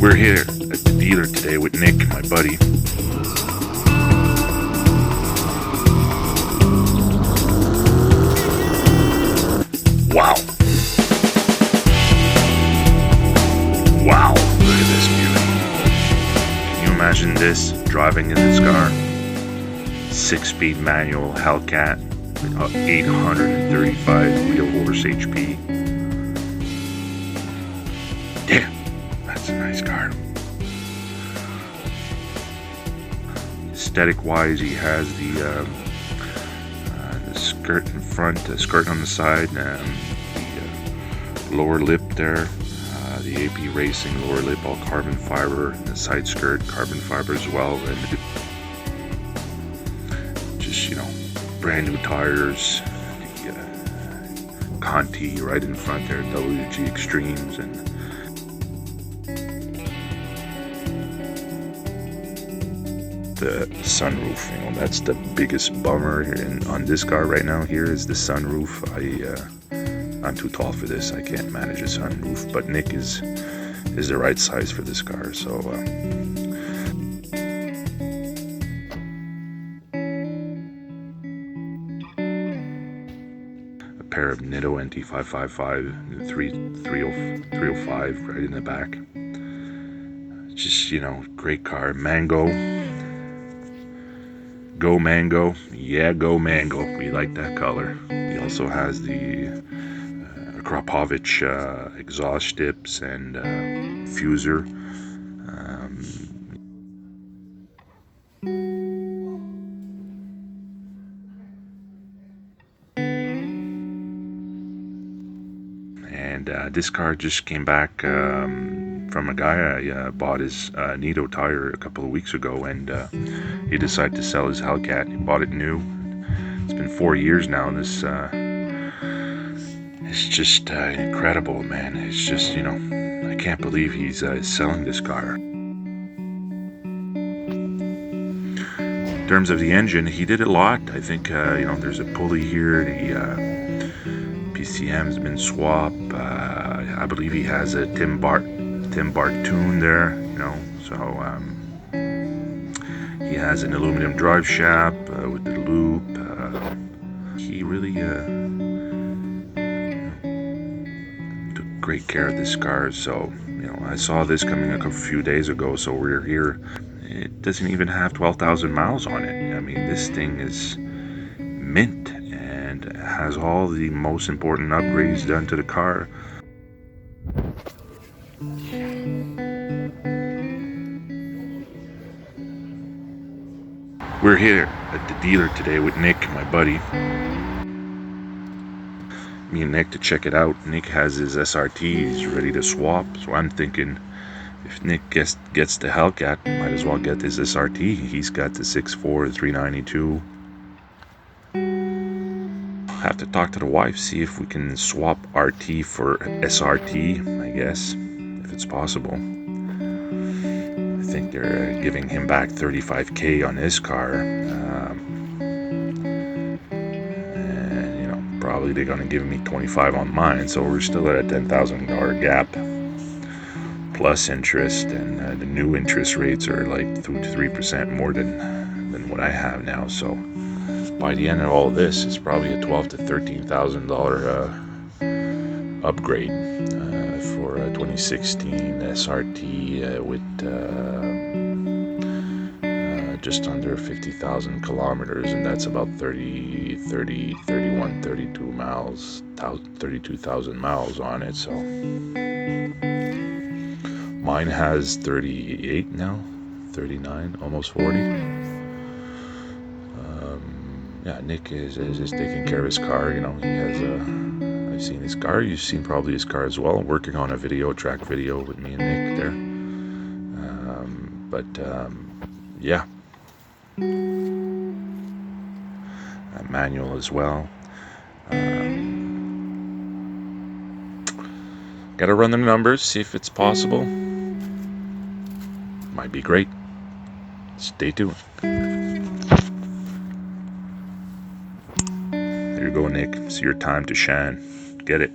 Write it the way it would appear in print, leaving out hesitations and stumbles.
We're here at the dealer today with Nick, my buddy. Wow. Wow, look at this beauty. Can you imagine this driving in this car? 6-speed manual Hellcat, 835 wheel horse HP. Damn, that's a nice car. Aesthetic wise, he has the skirt in front, the skirt on the side, the lower lip there, the AP Racing lower lip all carbon fiber, and the side skirt carbon fiber as well, and just, you know, brand new tires, the Conti right in front there, WG Extremes, and the sunroof. You know, that's the biggest bummer on this car right now. Here is the sunroof. I'm too tall for this. I can't manage a sunroof, but Nick is the right size for this car. So a pair of Nitto NT555 305 right in the back. Just, you know, great car. Mango. Go Mango. Yeah, go Mango. We like that color. He also has the Krapovich exhaust tips and fuser. And this car just came back from a guy. I bought his Nitto tire a couple of weeks ago, and he decided to sell his Hellcat. He bought it new. It's been 4 years now. This it's just incredible, man. It's just, you know, I can't believe he's selling this car. In terms of the engine, he did a lot. I think, you know, there's a pulley here. The PCM's been swapped. I believe he has a Tim Bart tune there, you know. So he has an aluminum drive shaft with the loop. He really took great care of this car. So, you know, I saw this coming a few days ago, so we're here. It doesn't even have 12,000 miles on it. I mean, this thing is mint and has all the most important upgrades done to the car. We're here at the dealer today with Nick, my buddy. Me and Nick to check it out. Nick has his SRTIEs ready to swap, so I'm thinking if Nick gets the Hellcat, might as well get his SRT. He's got the 6.4 392. Have to talk to the wife, see if we can swap RT for SRT, I guess, if it's possible. I think they're giving him back $35K on his car, and, you know, probably they're gonna give me $25 on mine, so we're still at a $10,000 gap plus interest, and the new interest rates are like 2 to 3% more than what I have now. So by the end of all this, it's probably a $12,000 to $13,000 upgrade for a 2016 SRT with just under 50,000 kilometers, and that's about 32,000 miles on it. So mine has 38 now, 39, almost 40. Yeah, Nick is taking care of his car. You know, he has I've seen his car. You've seen probably his car as well. I'm working on a track video with me and Nick there. Yeah. Manual as well. Gotta run the numbers, see if it's possible. Might be great. Stay tuned. There you go, Nick. It's your time to shine. Get it.